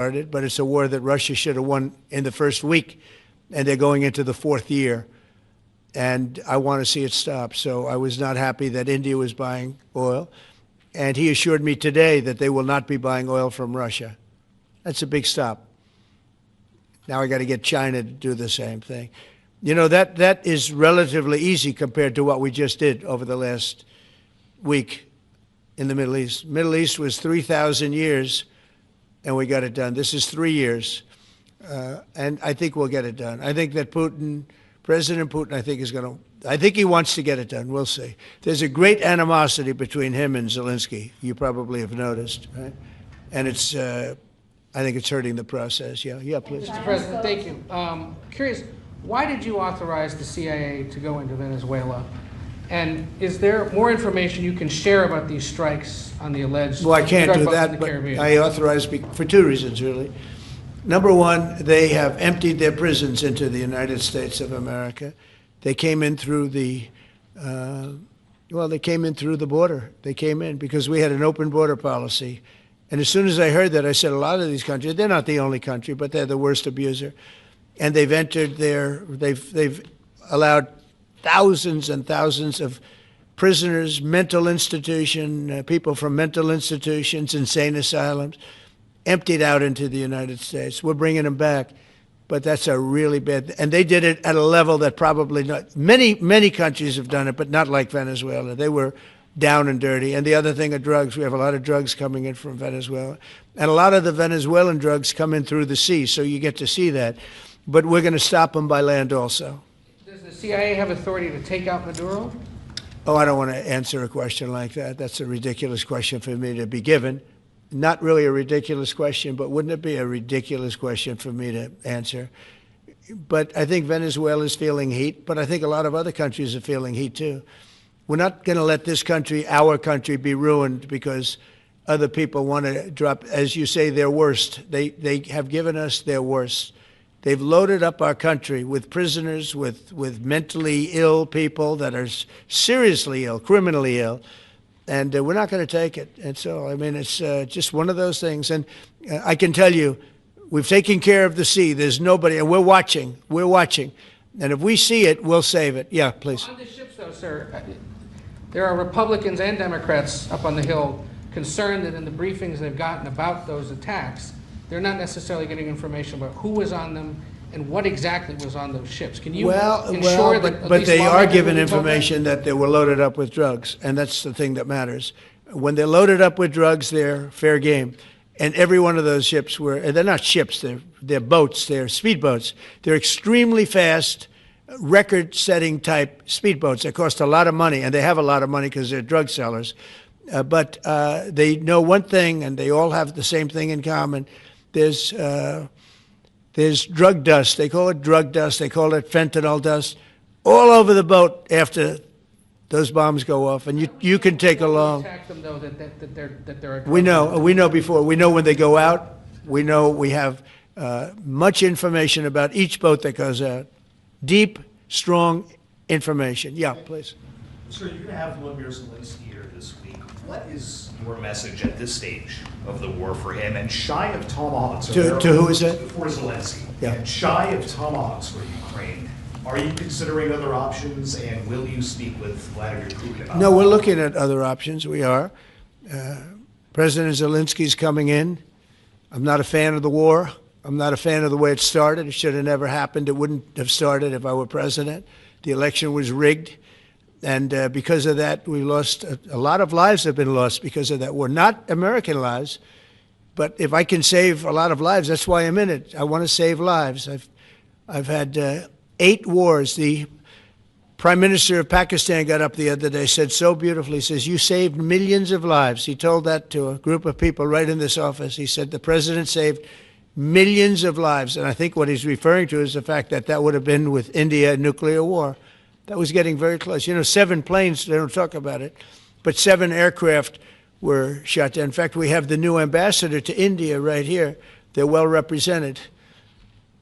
started, but it's a war that Russia should have won in the first week, and they're going into the fourth year. And I want to see it stop. So I was not happy that India was buying oil. And he assured me today that they will not be buying oil from Russia. That's a big stop. Now I got to get China to do the same thing. You know, that is relatively easy compared to what we just did over the last week in the Middle East. Middle East was 3,000 years, and we got it done. This is 3 years. And I think we'll get it done. I think that President Putin, I think he wants to get it done. We'll see. There's a great animosity between him and Zelensky. You probably have noticed, right? And it's, I think it's hurting the process. Yeah, please. Mr. President, thank you. Curious, why did you authorize the CIA to go into Venezuela? And is there more information you can share about these strikes on the alleged Well, I can't do that, but Caribbean? I authorized for two reasons, really. Number one, they have emptied their prisons into the United States of America. They came in through the, they came in through the border. They came in because we had an open border policy. And as soon as I heard that, I said a lot of these countries, they're not the only country, but they're the worst abuser. And they've entered they've allowed thousands and thousands of prisoners, mental institution, people from mental institutions, insane asylums, emptied out into the United States. We're bringing them back, but that's a really bad, and they did it at a level that probably not, many countries have done it, but not like Venezuela. They were down and dirty. And the other thing are drugs. We have a lot of drugs coming in from Venezuela. And a lot of the Venezuelan drugs come in through the sea, so you get to see that. But we're going to stop them by land also. Does the CIA have authority to take out Maduro? Oh, I don't want to answer a question like that. That's a ridiculous question for me to be given. Not really a ridiculous question, but wouldn't it be a ridiculous question for me to answer? But I think Venezuela is feeling heat, but I think a lot of other countries are feeling heat too. We're not going to let this country, our country, be ruined because other people want to drop, as you say, their worst. They have given us their worst. They've loaded up our country with prisoners, with mentally ill people that are seriously ill, criminally ill. And we're not going to take it. And so, I mean, it's just one of those things. And I can tell you, we've taken care of the sea. There's nobody, and we're watching. We're watching. And if we see it, we'll save it. Yeah, please. On the ships, though, sir, there are Republicans and Democrats up on the Hill concerned that in the briefings they've gotten about those attacks, they're not necessarily getting information about who was on them and what exactly was on those ships. Can you ensure that but they are given information that they were loaded up with drugs, and that's the thing that matters. When they're loaded up with drugs, they're fair game. And every one of those ships they're not ships, they're boats, they're speedboats. They're extremely fast, record-setting type speedboats. They cost a lot of money, and they have a lot of money because they're drug sellers. But they know one thing, and they all have the same thing in common. There's drug dust. They call it drug dust. They call it fentanyl dust all over the boat after those bombs go off. And you can take along. Attack them, though, that they're we know before. We know when they go out. We know we have much information about each boat that goes out. Deep, strong information. Yeah, please. Sir, you're going to have Vladimir Zelensky here this week. What is your message at this stage of the war for him? And shy of tomahawks... To who is it? For Zelensky. Yeah. And shy of tomahawks for Ukraine. Are you considering other options, and will you speak with Vladimir Putin about No, we're looking at other options. We are. President Zelensky's coming in. I'm not a fan of the war. I'm not a fan of the way it started. It should have never happened. It wouldn't have started if I were president. The election was rigged. And because of that, we lost a lot of lives have been lost because of that war. Not American lives, but if I can save a lot of lives, that's why I'm in it. I want to save lives. I've had 8 wars. The Prime Minister of Pakistan got up the other day, said so beautifully, he says, you saved millions of lives. He told that to a group of people right in this office. He said the president saved millions of lives. And I think what he's referring to is the fact that that would have been with India, a nuclear war. That was getting very close. You know, 7 planes, they don't talk about it, but 7 aircraft were shot down. In fact, we have the new ambassador to India right here. They're well represented.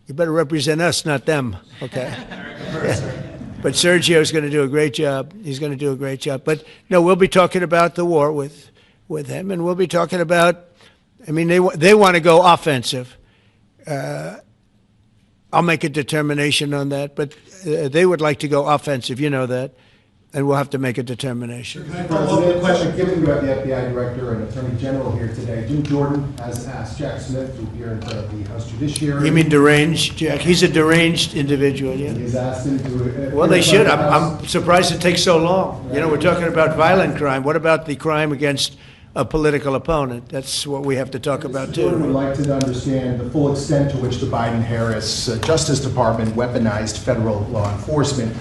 You better represent us, not them, okay? But Sergio's going to do a great job. He's going to do a great job. But no, we'll be talking about the war with him, and we'll be talking about I mean, they want to go offensive. I'll make a determination on that, but they would like to go offensive, you know that, and we'll have to make a determination. Can I follow up the question? Given you have the FBI Director and Attorney General here today, Jim Jordan has asked Jack Smith to appear in front of the House Judiciary. You mean deranged, Jack? He's a deranged individual, yeah. He's asked him to. Well, they should. I'm surprised it takes so long. You know, we're talking about violent crime. What about the crime against a political opponent? That's what we have to talk about, Jordan would too. like to understand the full extent to which the Biden-Harris Justice Department weaponized federal law enforcement.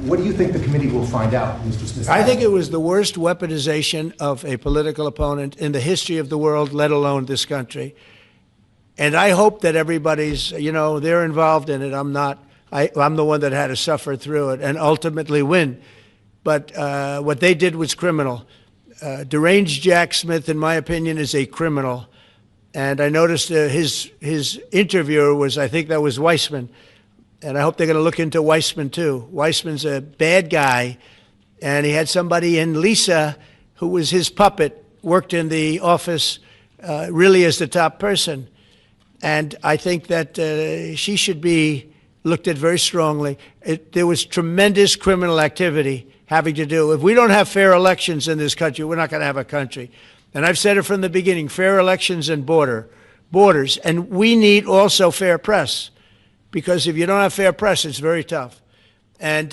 What do you think the committee will find out, Mr. Smith? I think it was the worst weaponization of a political opponent in the history of the world, let alone this country. And I hope that everybody's, you know, they're involved in it. I'm not. I'm the one that had to suffer through it and ultimately win. But what they did was criminal. Deranged Jack Smith, in my opinion, is a criminal. And I noticed his interviewer was, I think that was Weissman. And I hope they're going to look into Weissman, too. Weissman's a bad guy. And he had somebody in Lisa, who was his puppet, worked in the office really as the top person. And I think that she should be looked at very strongly. There was tremendous criminal activity having to do. If we don't have fair elections in this country, we're not going to have a country. And I've said it from the beginning, fair elections and borders. And we need also fair press, because if you don't have fair press, it's very tough. And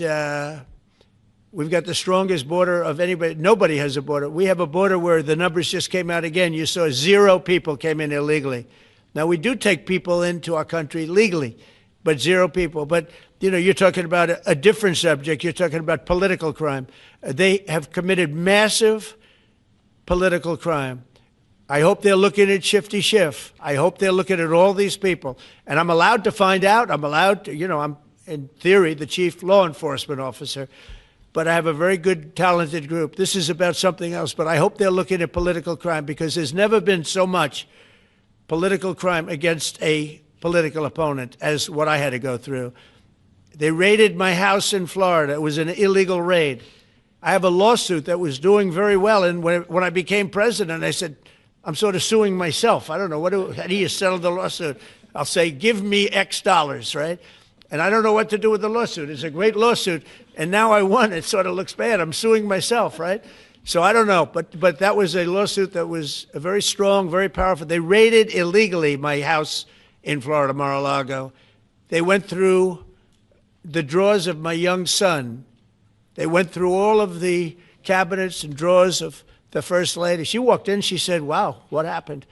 we've got the strongest border of anybody. Nobody has a border. We have a border where the numbers just came out again. You saw 0 people came in illegally. Now, we do take people into our country legally, but 0 people. But, you know, you're talking about a different subject. You're talking about political crime. They have committed massive political crime. I hope they're looking at Shifty Schiff. I hope they're looking at all these people. And I'm allowed to find out. I'm allowed to, you know, I'm, in theory, the chief law enforcement officer. But I have a very good, talented group. This is about something else. But I hope they're looking at political crime, because there's never been so much political crime against a political opponent as what I had to go through. They raided my house in Florida. It was an illegal raid. I have a lawsuit that was doing very well. And when I became president, I said, I'm sort of suing myself. I don't know. How do you settle the lawsuit? I'll say, give me X dollars, right? And I don't know what to do with the lawsuit. It's a great lawsuit. And now I won. It sort of looks bad. I'm suing myself, right? So I don't know. But that was a lawsuit that was very strong, very powerful. They raided illegally my house in Florida, Mar-a-Lago. They went through the drawers of my young son. They went through all of the cabinets and drawers of the First Lady. She walked in, she said, wow, what happened?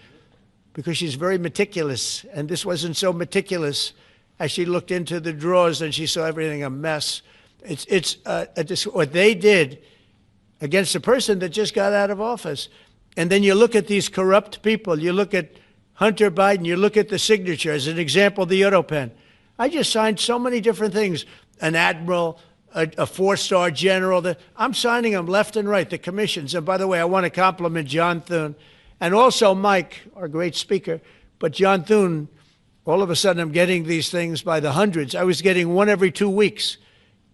Because she's very meticulous, and this wasn't so meticulous. As she looked into the drawers and she saw everything a mess. It's what they did against a person that just got out of office. And then you look at these corrupt people. You look at Hunter Biden. You look at the signature. As an example, the Auto Pen. I just signed so many different things. An admiral, a 4-star general. I'm signing them left and right, the commissions. And by the way, I want to compliment John Thune and also Mike, our great speaker. But John Thune, all of a sudden I'm getting these things by the hundreds. I was getting one every 2 weeks.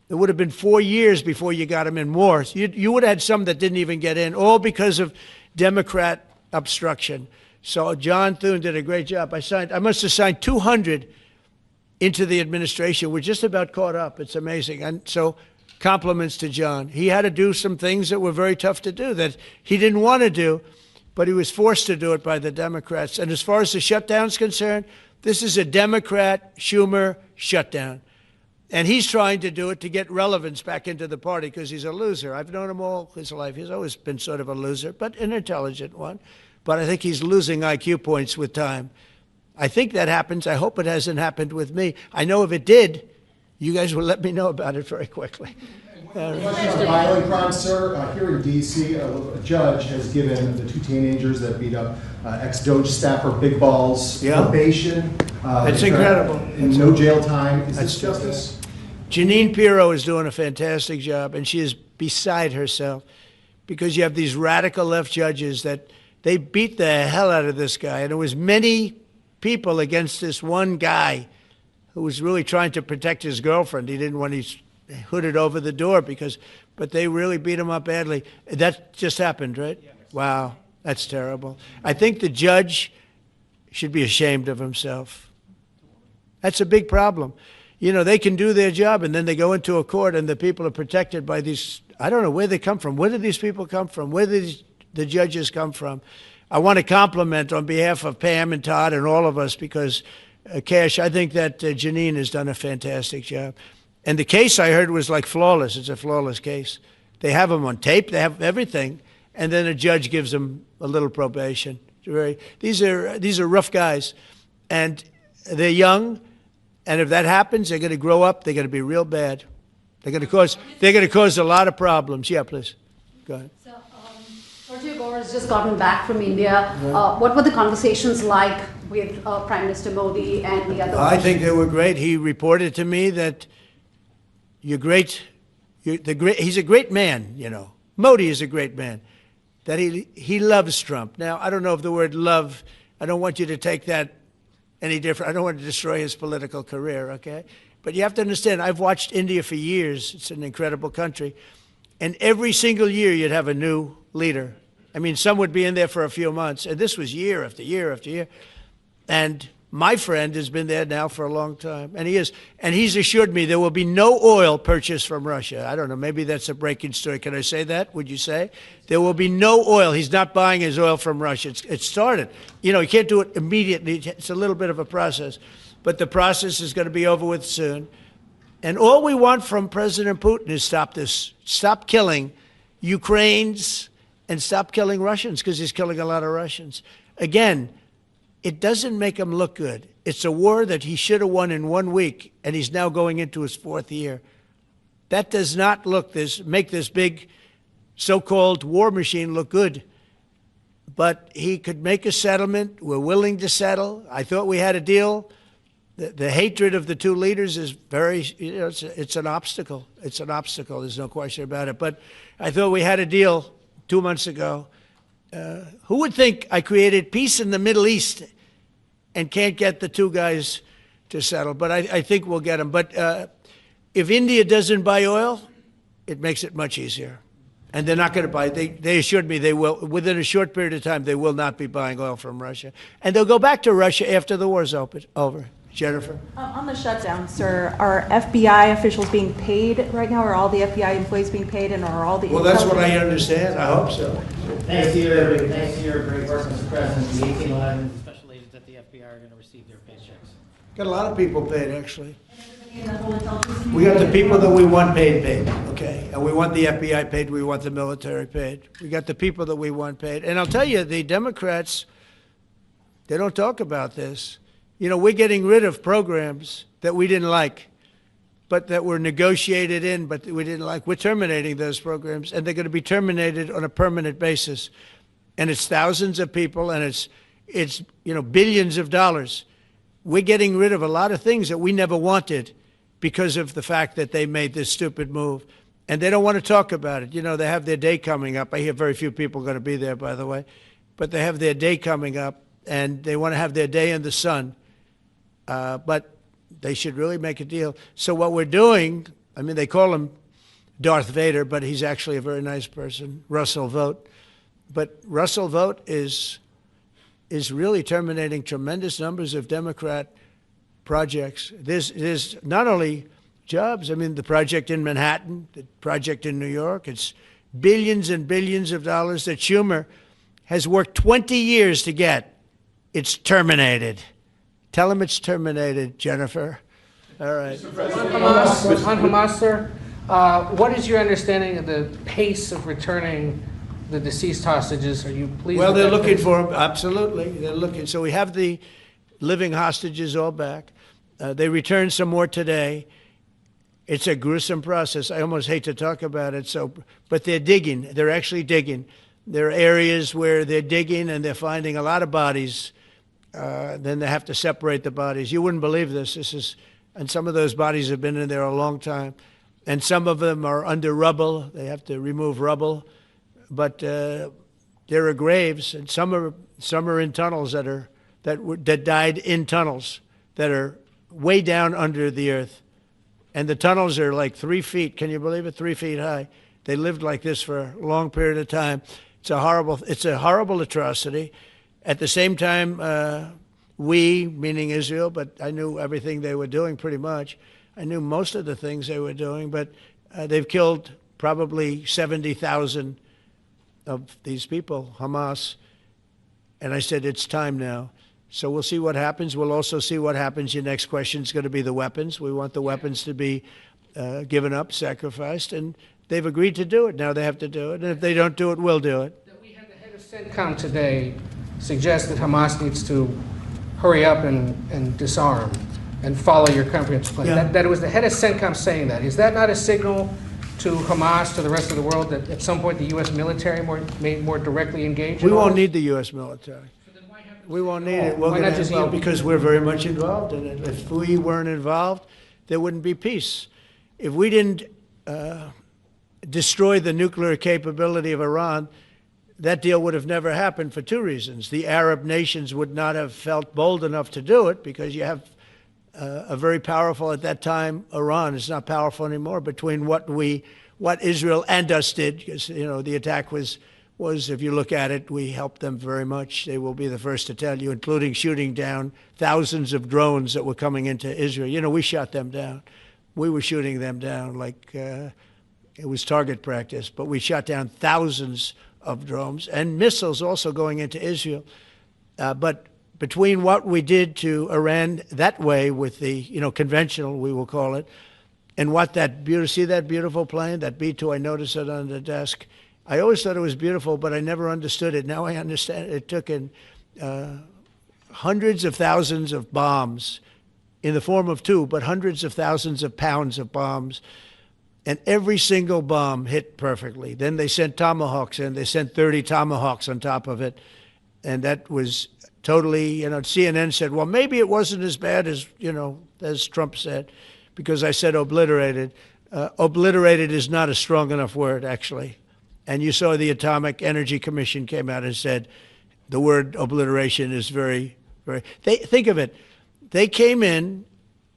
It would have been 4 years before you got them in more. You would have had some that didn't even get in, all because of Democrat obstruction. So John Thune did a great job. I must have signed 200 into the administration. We're just about caught up. It's amazing. And so compliments to John. He had to do some things that were very tough to do that he didn't want to do, but he was forced to do it by the Democrats. And as far as the shutdown's concerned, this is a Democrat Schumer shutdown. And he's trying to do it to get relevance back into the party because he's a loser. I've known him all his life. He's always been sort of a loser, but an intelligent one. But I think he's losing IQ points with time. I think that happens. I hope it hasn't happened with me. I know if it did, you guys will let me know about it very quickly. Question on violent crime, sir. Here in D.C., a judge has given the 2 teenagers that beat up ex-Doge staffer Big Balls probation. That's incredible. And no jail time. Is this justice? Jeanine Pirro is doing a fantastic job, and she is beside herself because you have these radical left judges that they beat the hell out of this guy. And there was many people against this one guy who was really trying to protect his girlfriend. He didn't want to hood it over the door but they really beat him up badly. That just happened, right? Yeah. Wow. That's terrible. I think the judge should be ashamed of himself. That's a big problem. You know, they can do their job, and then they go into a court, and the people are protected by these, I don't know where they come from. Where do these people come from? Where do the judges come from? I want to compliment on behalf of Pam and Todd and all of us, because, Cash, I think that Janine has done a fantastic job. And the case I heard was like flawless. It's a flawless case. They have them on tape. They have everything. And then a judge gives them a little probation. These are rough guys. And they're young. And if that happens, they're going to grow up. They're going to be real bad. They're going to cause a lot of problems. Yeah, please. Go ahead. So, Sergio Gore has just gotten back from India. What were the conversations like with Prime Minister Modi and the other? I think they were great. He reported to me that he's a great man, you know. Modi is a great man. That he loves Trump. Now, I don't know if the word love, I don't want you to take that any different. I don't want to destroy his political career, okay? But you have to understand, I've watched India for years. It's an incredible country. And every single year you'd have a new leader. I mean, some would be in there for a few months. And this was year after year after year. And my friend has been there now for a long time. And he's assured me there will be no oil purchased from Russia. I don't know, maybe that's a breaking story. Can I say that? Would you say? There will be no oil. He's not buying his oil from Russia. It started. You know, you can't do it immediately. It's a little bit of a process. But the process is going to be over with soon. And all we want from President Putin is stop this. Stop killing Ukrainians and stop killing Russians, because he's killing a lot of Russians. Again, it doesn't make him look good. It's a war that he should have won in 1 week, and he's now going into his 4th year. That does not make this big so-called war machine look good. But he could make a settlement. We're willing to settle. I thought we had a deal. The hatred of the two leaders is very, you know, it's an obstacle. It's an obstacle. There's no question about it. But I thought we had a deal 2 months ago. Who would think I created peace in the Middle East and can't get the two guys to settle? But I think we'll get them. But if India doesn't buy oil, it makes it much easier. And they're not going to buy. They assured me they will. Within a short period of time, they will not be buying oil from Russia. And they'll go back to Russia after the war's over. Jennifer? On the shutdown, sir, are FBI officials being paid right now? Are all the FBI employees being paid, and are all the... Well, that's what I understand. I hope so. Thanks to your great work, Mr. President, the 1811 special agents at the FBI are going to receive their paychecks. Got a lot of people paid, actually. We got the people that we want paid, okay? And we want the FBI paid, we want the military paid. We got the people that we want paid. And I'll tell you, the Democrats, they don't talk about this. You know, we're getting rid of programs that we didn't like, but that were negotiated in, but we didn't like. We're terminating those programs, and they're going to be terminated on a permanent basis. And it's thousands of people, and it's you know, billions of dollars. We're getting rid of a lot of things that we never wanted because of the fact that they made this stupid move. And they don't want to talk about it. You know, they have their day coming up. I hear very few people are going to be there, by the way. But they have their day coming up, and they want to have their day in the sun. But they should really make a deal. So what we're doing, I mean, they call him Darth Vader, but he's actually a very nice person, Russell Vogt. But Russell Vogt is really terminating tremendous numbers of Democrat projects. There's not only jobs, I mean, the project in Manhattan, the project in New York, it's billions and billions of dollars that Schumer has worked 20 years to get. It's terminated. Tell him it's terminated, Jennifer. All right. On Hamas, sir, what is your understanding of the pace of returning the deceased hostages? Are you pleased? Well, with they're that looking pace? for them. Absolutely. They're looking. So we have the living hostages all back. They returned some more today. It's a gruesome process. I almost hate to talk about it. But they're digging. They're actually digging. There are areas where they're digging and they're finding a lot of bodies. Then they have to separate the bodies. You wouldn't believe this. And some of those bodies have been in there a long time. And some of them are under rubble. They have to remove rubble. But there are graves, and some are in tunnels that died in tunnels that are way down under the earth. And the tunnels are like 3 feet. Can you believe it? 3 feet high. They lived like this for a long period of time. It's a horrible atrocity. At the same time, we, meaning Israel, but I knew everything they were doing pretty much. I knew most of the things they were doing, but they've killed probably 70,000 of these people, Hamas. And I said, it's time now. So we'll see what happens. We'll also see what happens. Your next question is going to be the weapons. We want the weapons to be given up, sacrificed, and they've agreed to do it. Now they have to do it. And if they don't do it, we'll do it. We had the head of CENTCOM today suggest that Hamas needs to hurry up and disarm and follow your comprehensive plan. Yeah. That it was the head of CENTCOM saying that. Is that not a signal to Hamas, to the rest of the world, that at some point the U.S. military may more directly engage? We won't need the U.S. military. So then why have them We won't say need at it. all? We're Why gonna, not just well, yield? because we're very much involved in it. If we weren't involved, there wouldn't be peace. If we didn't destroy the nuclear capability of Iran, that deal would have never happened for two reasons. The Arab nations would not have felt bold enough to do it because you have a very powerful, at that time, Iran. It's not powerful anymore between what Israel and us did, because, you know, the attack was, if you look at it, we helped them very much. They will be the first to tell you, including shooting down thousands of drones that were coming into Israel. You know, we shot them down. We were shooting them down like it was target practice, but we shot down thousands of drones and missiles also going into Israel. But between what we did to Iran that way with the, you know, conventional, we will call it, and what see that beautiful plane, that B-2, I noticed it on the desk. I always thought it was beautiful, but I never understood it. Now I understand it. It took in hundreds of thousands of bombs in the form of two, but hundreds of thousands of pounds of bombs. And every single bomb hit perfectly. Then they sent Tomahawks in. They sent 30 Tomahawks on top of it. And that was totally, you know, CNN said, well, maybe it wasn't as bad as, you know, as Trump said, because I said obliterated. Obliterated is not a strong enough word, actually. And you saw the Atomic Energy Commission came out and said the word obliteration is very, very, think of it. They came in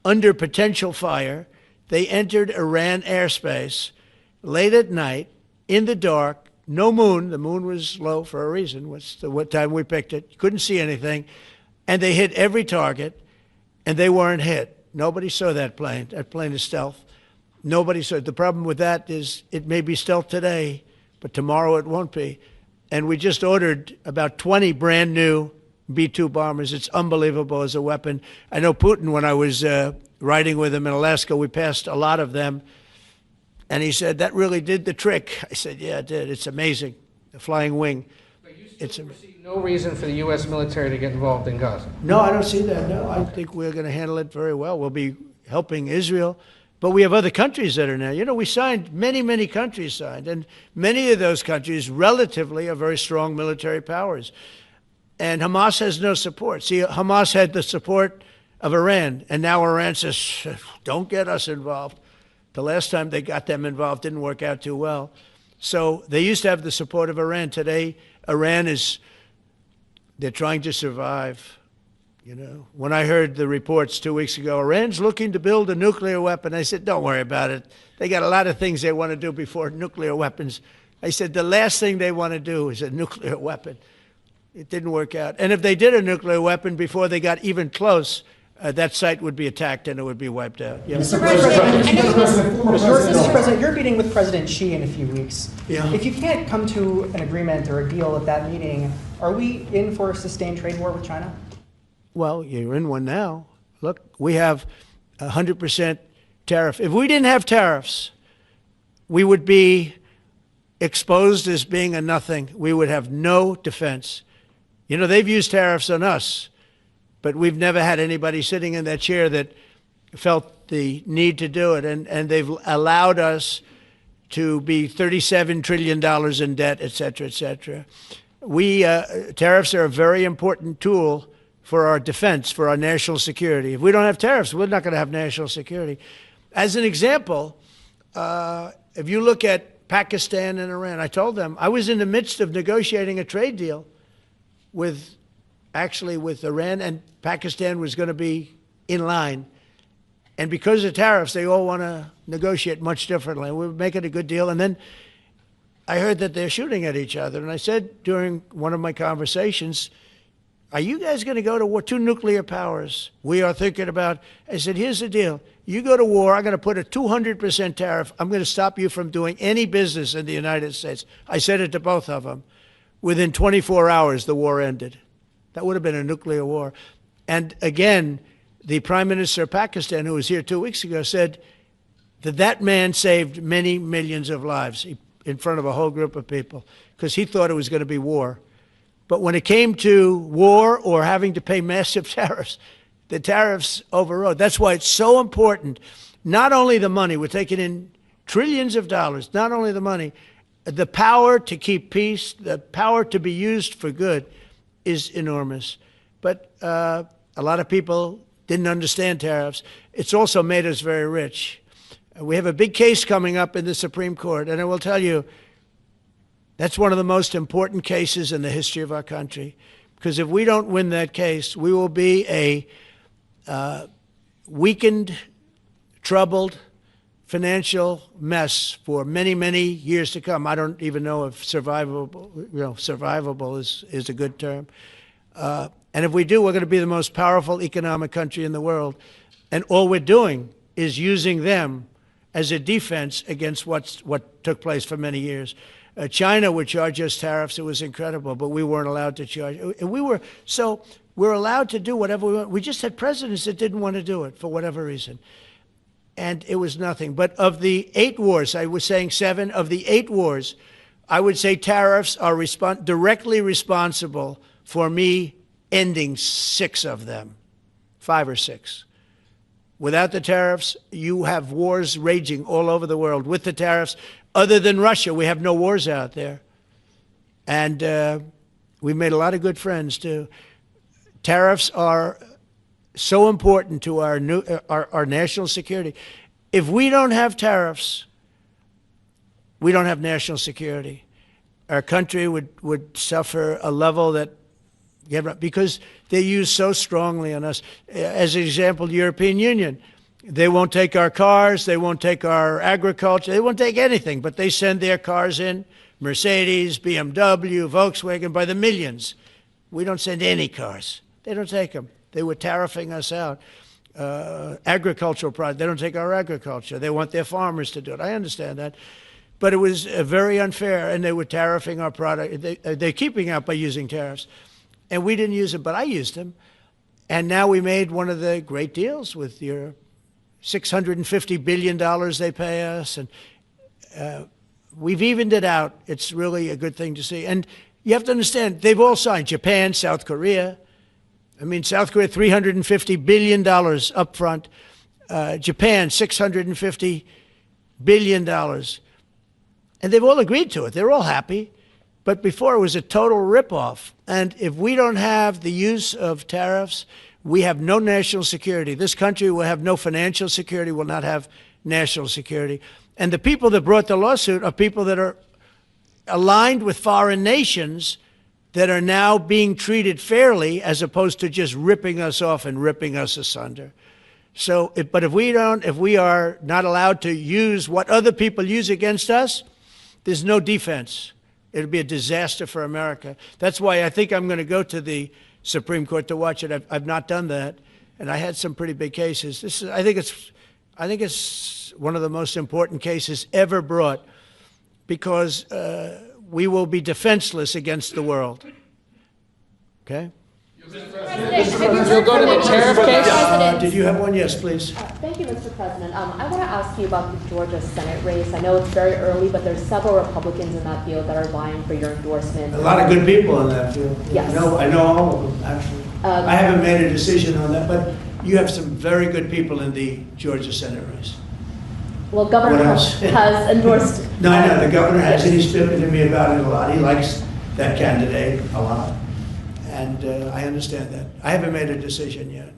under potential fire. They entered Iran airspace late at night, in the dark, no moon. The moon was low for a reason. What time we picked it. You couldn't see anything. And they hit every target, and they weren't hit. Nobody saw that plane. That plane is stealth. Nobody saw it. The problem with that is it may be stealth today, but tomorrow it won't be. And we just ordered about 20 brand new B-2 bombers. It's unbelievable as a weapon. I know Putin, when I was riding with him in Alaska, we passed a lot of them. And he said, that really did the trick. I said, yeah, it did. It's amazing. The flying wing. But you still foresee no reason for the U.S. military to get involved in Gaza? No, I don't see that. No, I think we're going to handle it very well. We'll be helping Israel. But we have other countries that are now. You know, we signed, many countries signed. And many of those countries relatively are very strong military powers. And Hamas has no support. See, Hamas had the support of Iran. And now Iran says, don't get us involved. The last time they got them involved didn't work out too well. So they used to have the support of Iran. Today, Iran they're trying to survive. You know, when I heard the reports 2 weeks ago, Iran's looking to build a nuclear weapon, I said, don't worry about it. They got a lot of things they want to do before nuclear weapons. I said, the last thing they want to do is a nuclear weapon. It didn't work out. And if they did a nuclear weapon before they got even close, that site would be attacked and it would be wiped out. Yeah. Mr. President, Mr. President, you're meeting with President Xi in a few weeks. Yeah. If you can't come to an agreement or a deal at that meeting, are we in for a sustained trade war with China? Well, you're in one now. Look, we have 100% tariff. If we didn't have tariffs, we would be exposed as being a nothing. We would have no defense. You know, they've used tariffs on us, but we've never had anybody sitting in that chair that felt the need to do it. And they've allowed us to be $37 trillion in debt, et cetera, et cetera. Tariffs are a very important tool for our defense, for our national security. If we don't have tariffs, we're not going to have national security. As an example, if you look at Pakistan and Iran, I told them I was in the midst of negotiating a trade deal with Iran, and Pakistan was going to be in line. And because of tariffs, they all want to negotiate much differently. We're making a good deal. And then I heard that they're shooting at each other. And I said during one of my conversations, are you guys going to go to war? Two nuclear powers. We are thinking about, I said, here's the deal. You go to war, I'm going to put a 200% tariff. I'm going to stop you from doing any business in the United States. I said it to both of them. Within 24 hours, the war ended. That would have been a nuclear war. And again, the Prime Minister of Pakistan, who was here 2 weeks ago, said that that man saved many millions of lives in front of a whole group of people because he thought it was going to be war. But when it came to war or having to pay massive tariffs, the tariffs overrode. That's why it's so important. Not only the money, we're taking in trillions of dollars, not only the money, the power to keep peace, the power to be used for good is enormous. But a lot of people didn't understand tariffs. It's also made us very rich. We have a big case coming up in the Supreme Court, and I will tell you, that's one of the most important cases in the history of our country. Because if we don't win that case, we will be a weakened, troubled, financial mess for many, many years to come. I don't even know if survivable is a good term. And if we do, we're going to be the most powerful economic country in the world. And all we're doing is using them as a defense against what took place for many years. China would charge us tariffs. It was incredible, but we weren't allowed to charge. And we're allowed to do whatever we want. We just had presidents that didn't want to do it for whatever reason. And it was nothing. But of the 8 wars, I was saying 7, of the 8 wars, I would say tariffs are directly responsible for me ending 6 of them, 5 or 6. Without the tariffs, you have wars raging all over the world. With the tariffs, other than Russia, we have no wars out there. And we've made a lot of good friends, too. Tariffs are so important to our national security. If we don't have tariffs, we don't have national security. Our country would suffer a level that, because they're used so strongly on us. As an example, the European Union, they won't take our cars, they won't take our agriculture, they won't take anything, but they send their cars in, Mercedes, BMW, Volkswagen, by the millions. We don't send any cars. They don't take them. They were tariffing us out. Agricultural products, they don't take our agriculture. They want their farmers to do it. I understand that. But it was very unfair, and they were tariffing our product. They're keeping out by using tariffs. And we didn't use them, but I used them. And now we made one of the great deals with your $650 billion they pay us. And we've evened it out. It's really a good thing to see. And you have to understand, they've all signed. Japan, South Korea. I mean, South Korea, $350 billion up front. Japan, $650 billion. And they've all agreed to it. They're all happy. But before, it was a total ripoff. And if we don't have the use of tariffs, we have no national security. This country will have no financial security, will not have national security. And the people that brought the lawsuit are people that are aligned with foreign nations that are now being treated fairly as opposed to just ripping us off and ripping us asunder. So, but if we are not allowed to use what other people use against us, there's no defense. It'll be a disaster for America. That's why I think I'm going to go to the Supreme Court to watch it. I've not done that, and I had some pretty big cases. I think it's one of the most important cases ever brought, because we will be defenseless against the world. Okay? You'll go to the tariff case? Did you have one? Yes, please. Thank you, Mr. President. I want to ask you about the Georgia Senate race. I know it's very early, but there's several Republicans in that field that are vying for your endorsement. A lot of good people in that field. Yes. I know all of them, actually. I haven't made a decision on that, but you have some very good people in the Georgia Senate race. Well, Governor Trump has endorsed. No, I know. The governor has, and he's spoken to me about it a lot. He likes that candidate a lot. And I understand that. I haven't made a decision yet.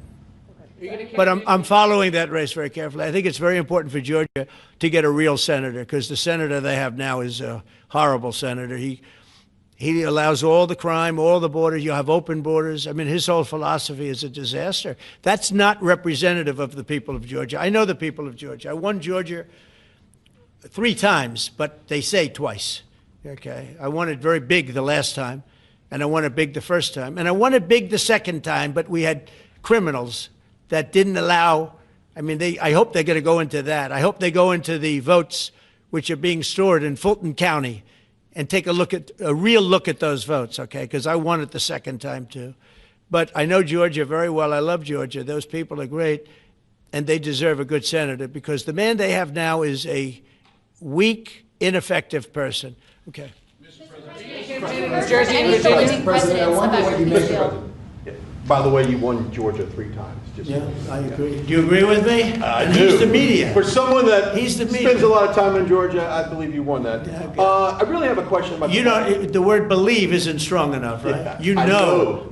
But I'm following that race very carefully. I think it's very important for Georgia to get a real senator, because the senator they have now is a horrible senator. He allows all the crime, all the borders. You have open borders. I mean, his whole philosophy is a disaster. That's not representative of the people of Georgia. I know the people of Georgia. I won Georgia 3 times, but they say twice. Okay, I won it very big the last time, and I won it big the first time, and I won it big the second time, but we had criminals that didn't allow, I mean, I hope they're going to go into that. I hope they go into the votes which are being stored in Fulton County and take a real look at those votes, okay, because I won it the second time too. But I know Georgia very well. I love Georgia. Those people are great, and they deserve a good senator because the man they have now is a weak, ineffective person. Okay. New Jersey and Any Virginia. voting precedents about your peace deal? By the way, you won Georgia 3 times. Just Yeah, I agree. Do you agree with me? I And do. he's the media. For someone that He's the spends media. a lot of time in Georgia, I believe you won that. Yeah, okay. I really have a question about You know, the word believe isn't strong enough, right? Yeah, You I know.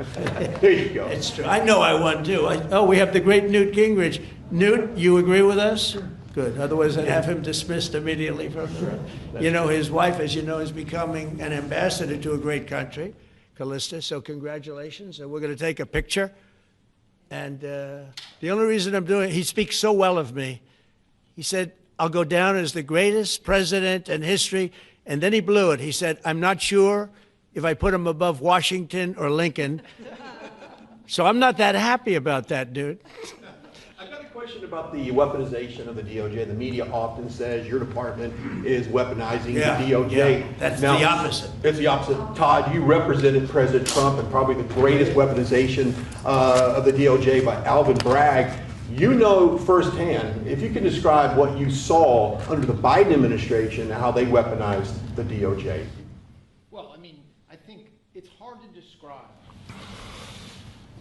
there you go. It's true. I know I won too. Oh, we have the great Newt Gingrich. Newt, you agree with us? Good. Otherwise, I'd have him dismissed immediately from the room. You know, his wife, as you know, is becoming an ambassador to a great country, Callista. So congratulations. And we're going to take a picture. And the only reason I'm doing it, he speaks so well of me. He said, I'll go down as the greatest president in history. And then he blew it. He said, I'm not sure if I put him above Washington or Lincoln. So I'm not that happy about that, dude. I've got a question about the weaponization of the DOJ. The media often says your department is weaponizing Yeah, the DOJ. yeah, that's the opposite. It's the opposite. Todd, you represented President Trump and probably the greatest weaponization of the DOJ by Alvin Bragg. You know firsthand, if you can describe what you saw under the Biden administration and how they weaponized the DOJ. Well, I mean, I think it's hard to describe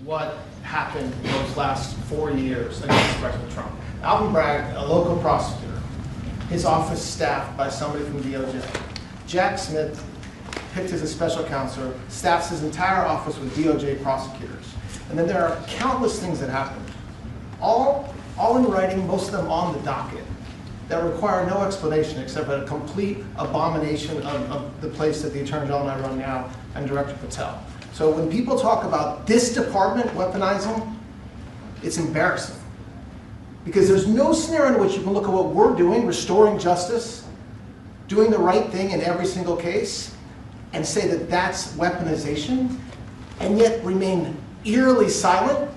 what happened in those last 4 years against President Trump. Alvin Bragg, a local prosecutor, his office staffed by somebody from DOJ. Jack Smith, picked as a special counsel, staffs his entire office with DOJ prosecutors. And then there are countless things that happened, all in writing, most of them on the docket, that require no explanation except a complete abomination of the place that the Attorney General and I run now and Director Patel. So when people talk about this department weaponizing, it's embarrassing. Because there's no scenario in which you can look at what we're doing, restoring justice, doing the right thing in every single case, and say that that's weaponization, and yet remain eerily silent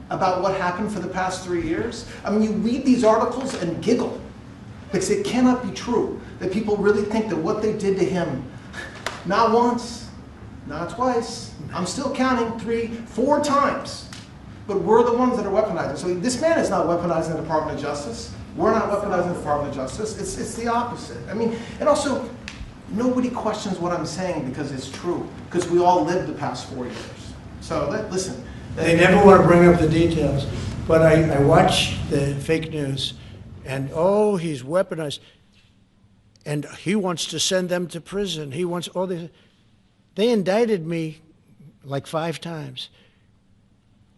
about what happened for the past 3 years. I mean, you read these articles and giggle, because it cannot be true that people really think that what they did to him, not once, not twice, I'm still counting 3, 4 times, but we're the ones that are weaponizing. So this man is not weaponizing the Department of Justice. We're not weaponizing the Department of Justice. It's the opposite. I mean, and also, nobody questions what I'm saying because it's true, because we all lived the past 4 years. So listen. They never want to bring up the details, but I watch the fake news, and oh, he's weaponized, and he wants to send them to prison. He wants all these. They indicted me like 5 times.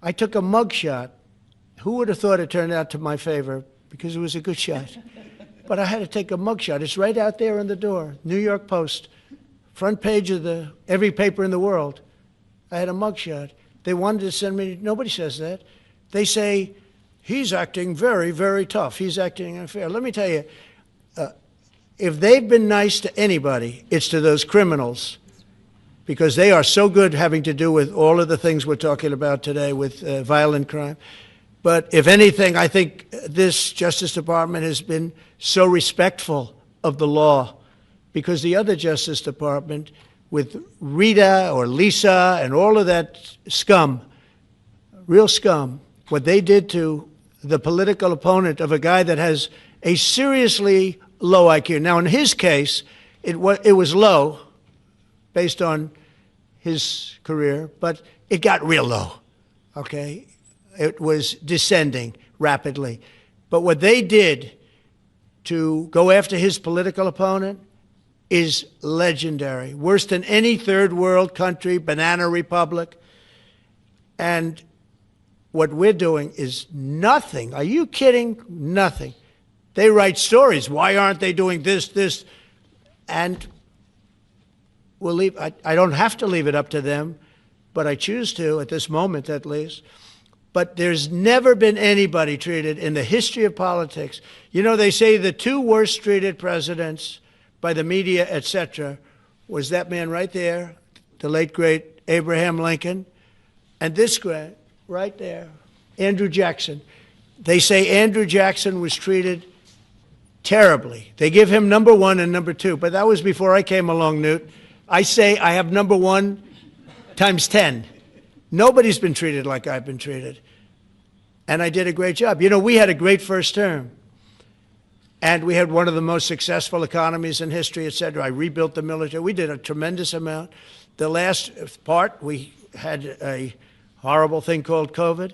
I took a mug shot. Who would have thought it turned out to my favor? Because it was a good shot. But I had to take a mug shot. It's right out there in the door. New York Post, front page of every paper in the world. I had a mug shot. They wanted to send me, nobody says that. They say, he's acting very, very tough. He's acting unfair. Let me tell you, if they've been nice to anybody, it's to those criminals, because they are so good having to do with all of the things we're talking about today with violent crime. But if anything, I think this Justice Department has been so respectful of the law, because the other Justice Department, with Rita or Lisa and all of that scum, real scum, what they did to the political opponent of a guy that has a seriously low IQ. Now, in his case, it was low based on his career, but it got real low, okay? It was descending rapidly. But what they did to go after his political opponent is legendary, worse than any third world country, banana republic. And what we're doing is nothing. Are you kidding? Nothing. They write stories. Why aren't they doing this? And we'll leave. I don't have to leave it up to them, but I choose to at this moment at least. But there's never been anybody treated in the history of politics. You know, they say the 2 worst treated presidents by the media, etc., was that man right there, the late, great Abraham Lincoln, and this guy right there, Andrew Jackson. They say Andrew Jackson was treated terribly. They give him number 1 and number 2, but that was before I came along, Newt. I say I have number 1 times 10. Nobody's been treated like I've been treated. And I did a great job. You know, we had a great first term. And we had one of the most successful economies in history, et cetera. I rebuilt the military. We did a tremendous amount. The last part, we had a horrible thing called COVID,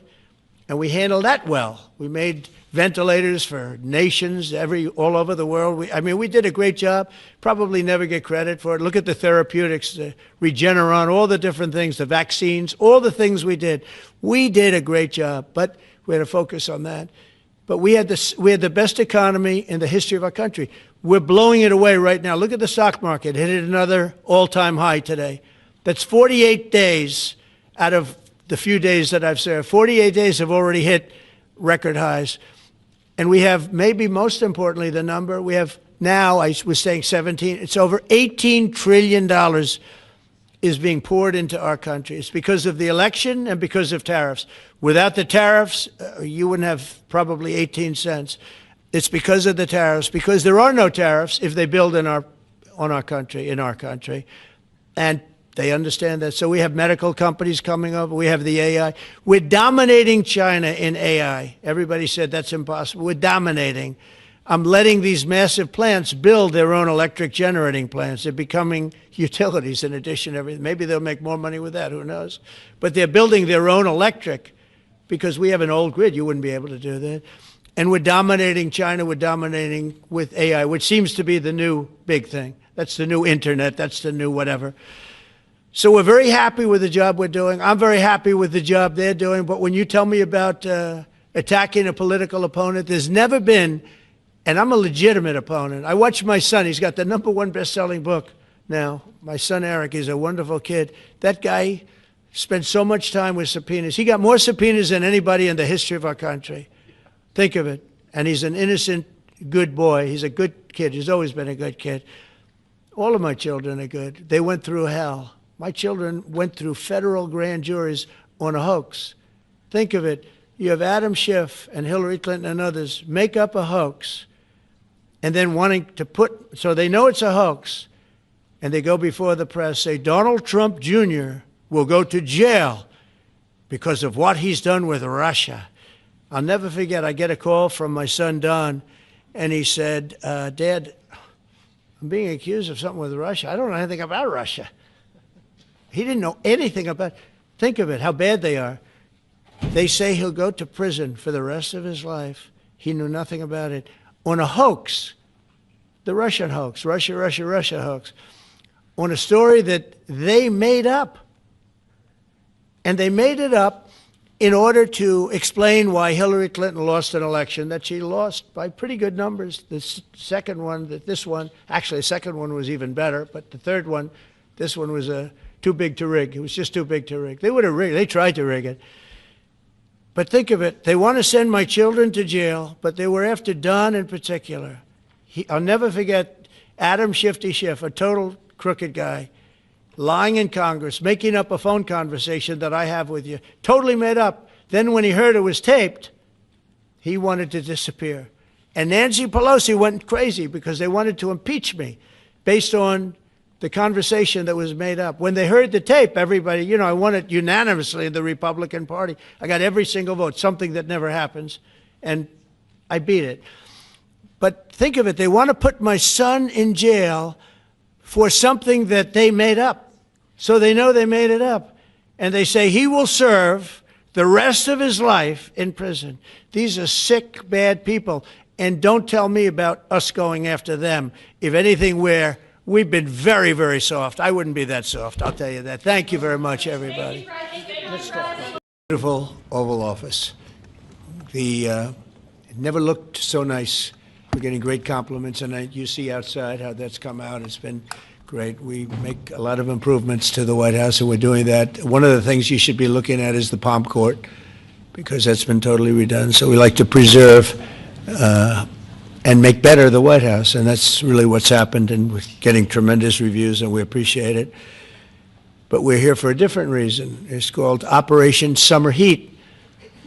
and we handled that well. We made ventilators for nations all over the world. We did a great job. Probably never get credit for it. Look at the therapeutics, the Regeneron, all the different things, the vaccines, all the things we did. We did a great job, but we had to focus on that. But we had the best economy in the history of our country. We're blowing it away right now. Look at the stock market. It hit another all-time high today. That's 48 days out of the few days that I've served. 48 days have already hit record highs. And we have, maybe most importantly, the number, we have now, I was saying 17, it's over $18 trillion is being poured into our country. It's because of the election and because of tariffs. Without the tariffs, you wouldn't have probably 18 cents. It's because of the tariffs, because there are no tariffs if they build in our country. And they understand that. So we have medical companies coming over. We have the AI. We're dominating China in AI. Everybody said that's impossible. We're dominating. I'm letting these massive plants build their own electric generating plants. They're becoming utilities in addition to everything. Maybe they'll make more money with that, who knows? But they're building their own electric because we have an old grid. You wouldn't be able to do that. And we're dominating China. We're dominating with AI, which seems to be the new big thing. That's the new internet. That's the new whatever. So we're very happy with the job we're doing. I'm very happy with the job they're doing. But when you tell me about attacking a political opponent, there's never been, and I'm a legitimate opponent. I watch my son. He's got the #1 best-selling book now. My son, Eric, is a wonderful kid. That guy spent so much time with subpoenas. He got more subpoenas than anybody in the history of our country. Think of it. And he's an innocent, good boy. He's a good kid. He's always been a good kid. All of my children are good. They went through hell. My children went through federal grand juries on a hoax. Think of it. You have Adam Schiff and Hillary Clinton and others make up a hoax and then wanting to so they know it's a hoax, and they go before the press, say Donald Trump Jr. will go to jail because of what he's done with Russia. I'll never forget, I get a call from my son Don, and he said, Dad, I'm being accused of something with Russia. I don't know anything about Russia. He didn't know anything about it. Think of it, how bad they are. They say he'll go to prison for the rest of his life. He knew nothing about it. On a hoax, the Russian hoax, Russia hoax, on a story that they made up. And they made it up in order to explain why Hillary Clinton lost an election that she lost by pretty good numbers. The second one, actually the second one was even better, but the third one, this one was too big to rig. It was just too big to rig. They would have rigged. They tried to rig it. But think of it. They want to send my children to jail, but they were after Don in particular. I'll never forget Adam Shifty Schiff, a total crooked guy, lying in Congress, making up a phone conversation that I have with you, totally made up. Then when he heard it was taped, he wanted to disappear. And Nancy Pelosi went crazy because they wanted to impeach me based on the conversation that was made up. When they heard the tape, everybody, I won it unanimously in the Republican Party. I got every single vote, something that never happens, and I beat it. But think of it, they want to put my son in jail for something that they made up. So they know they made it up. And they say he will serve the rest of his life in prison. These are sick, bad people. And don't tell me about us going after them. If anything, we've been very, very soft. I wouldn't be that soft, I'll tell you that. Thank you very much, everybody. Let's start. Beautiful Oval Office. It never looked so nice. We're getting great compliments, and you see outside how that's come out. It's been great. We make a lot of improvements to the White House, and we're doing that. One of the things you should be looking at is the Palm Court, because that's been totally redone. So we like to preserve and make better the White House. And that's really what's happened, and we're getting tremendous reviews, and we appreciate it. But we're here for a different reason. It's called Operation Summer Heat,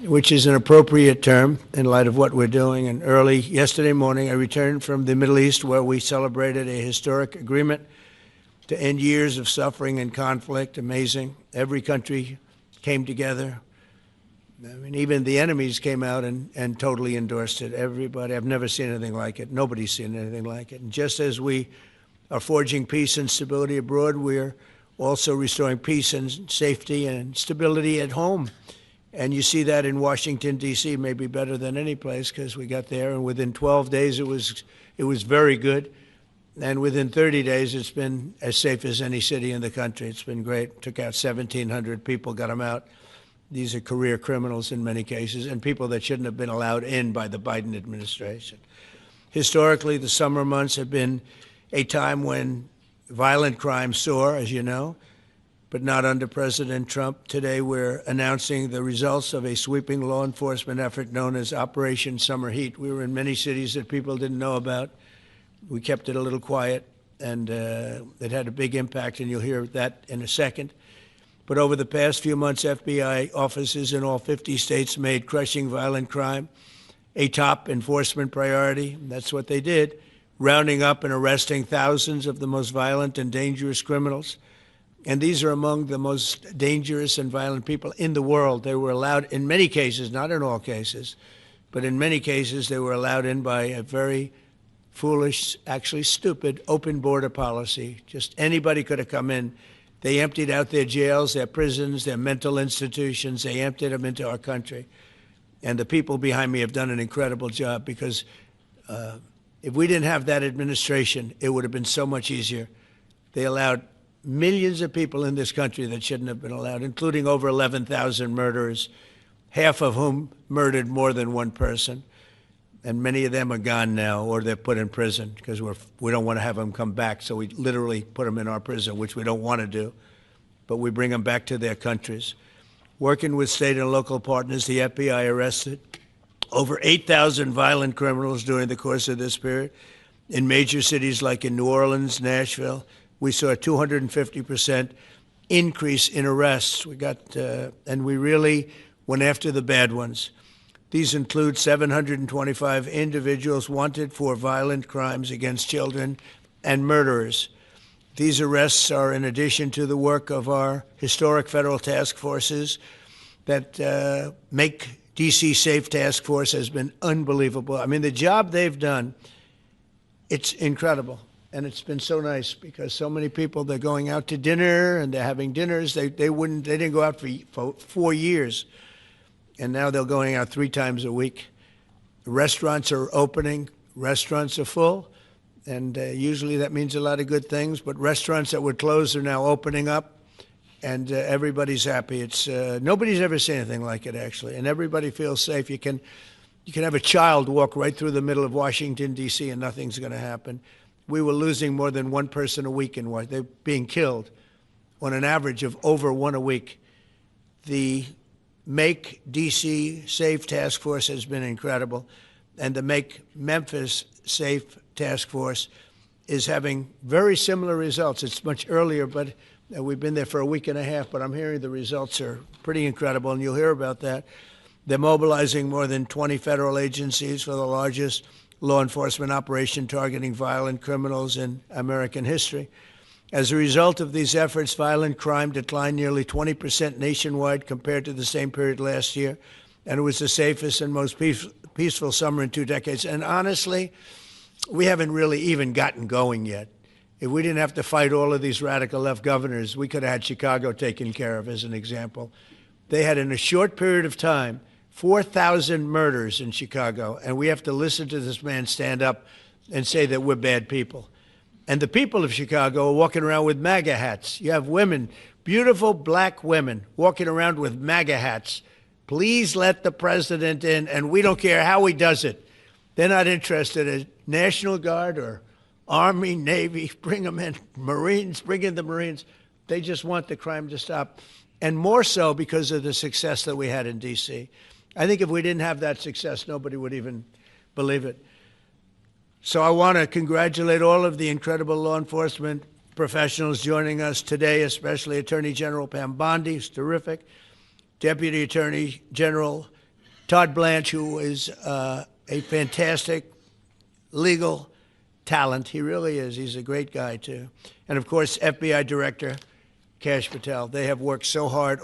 which is an appropriate term in light of what we're doing. And early yesterday morning, I returned from the Middle East, where we celebrated a historic agreement to end years of suffering and conflict. Amazing. Every country came together. I mean, even the enemies came out and totally endorsed it. Everybody. I've never seen anything like it. Nobody's seen anything like it. And just as we are forging peace and stability abroad, we're also restoring peace and safety and stability at home. And you see that in Washington, D.C., maybe better than any place, because we got there, and within 12 days it was very good. And within 30 days, it's been as safe as any city in the country. It's been great. Took out 1,700 people, got them out. These are career criminals in many cases, and people that shouldn't have been allowed in by the Biden administration. Historically, the summer months have been a time when violent crime soar, as you know, but not under President Trump. Today, we're announcing the results of a sweeping law enforcement effort known as Operation Summer Heat. We were in many cities that people didn't know about. We kept it a little quiet, and it had a big impact, and you'll hear that in a second. But over the past few months, FBI offices in all 50 states made crushing violent crime a top enforcement priority. That's what they did, rounding up and arresting thousands of the most violent and dangerous criminals. And these are among the most dangerous and violent people in the world. They were allowed, in many cases, not in all cases, but in many cases, they were allowed in by a very foolish, actually stupid, open border policy. Just anybody could have come in. They emptied out their jails, their prisons, their mental institutions. They emptied them into our country. And the people behind me have done an incredible job, because if we didn't have that administration, it would have been so much easier. They allowed millions of people in this country that shouldn't have been allowed, including over 11,000 murderers, half of whom murdered more than one person. And many of them are gone now, or they're put in prison, because we don't want to have them come back. So we literally put them in our prison, which we don't want to do. But we bring them back to their countries. Working with state and local partners, the FBI arrested over 8,000 violent criminals during the course of this period. In major cities like in New Orleans, Nashville, we saw a 250% increase in arrests. And we really went after the bad ones. These include 725 individuals wanted for violent crimes against children and murderers. These arrests are in addition to the work of our historic federal task forces that make D.C. Safe Task Force has been unbelievable. I mean, the job they've done, it's incredible. And it's been so nice, because so many people, they're going out to dinner and they're having dinners. They didn't go out for 4 years. And now they're going out 3 times a week. Restaurants are opening. Restaurants are full. And usually that means a lot of good things. But restaurants that were closed are now opening up. And everybody's happy. It's nobody's ever seen anything like it, actually. And everybody feels safe. You can have a child walk right through the middle of Washington, D.C., and nothing's going to happen. We were losing more than one person a week in Washington. They're being killed on an average of over 1 a week. The Make D.C. Safe Task Force has been incredible, and the Make Memphis Safe Task Force is having very similar results. It's much earlier, but we've been there for a week and a half, but I'm hearing the results are pretty incredible, and you'll hear about that. They're mobilizing more than 20 federal agencies for the largest law enforcement operation targeting violent criminals in American history. As a result of these efforts, violent crime declined nearly 20% nationwide compared to the same period last year, and it was the safest and most peaceful summer in 2 decades. And honestly, we haven't really even gotten going yet. If we didn't have to fight all of these radical left governors, we could have had Chicago taken care of, as an example. They had, in a short period of time, 4,000 murders in Chicago, and we have to listen to this man stand up and say that we're bad people. And the people of Chicago are walking around with MAGA hats. You have women, beautiful black women, walking around with MAGA hats. Please let the president in, and we don't care how he does it. They're not interested in National Guard or Army, Navy, bring them in. Marines, bring in the Marines. They just want the crime to stop. And more so because of the success that we had in D.C. I think if we didn't have that success, nobody would even believe it. So I want to congratulate all of the incredible law enforcement professionals joining us today, especially Attorney General Pam Bondi, who's terrific, Deputy Attorney General Todd Blanche, who is a fantastic legal talent. He really is. He's a great guy, too. And, of course, FBI Director Kash Patel. They have worked so hard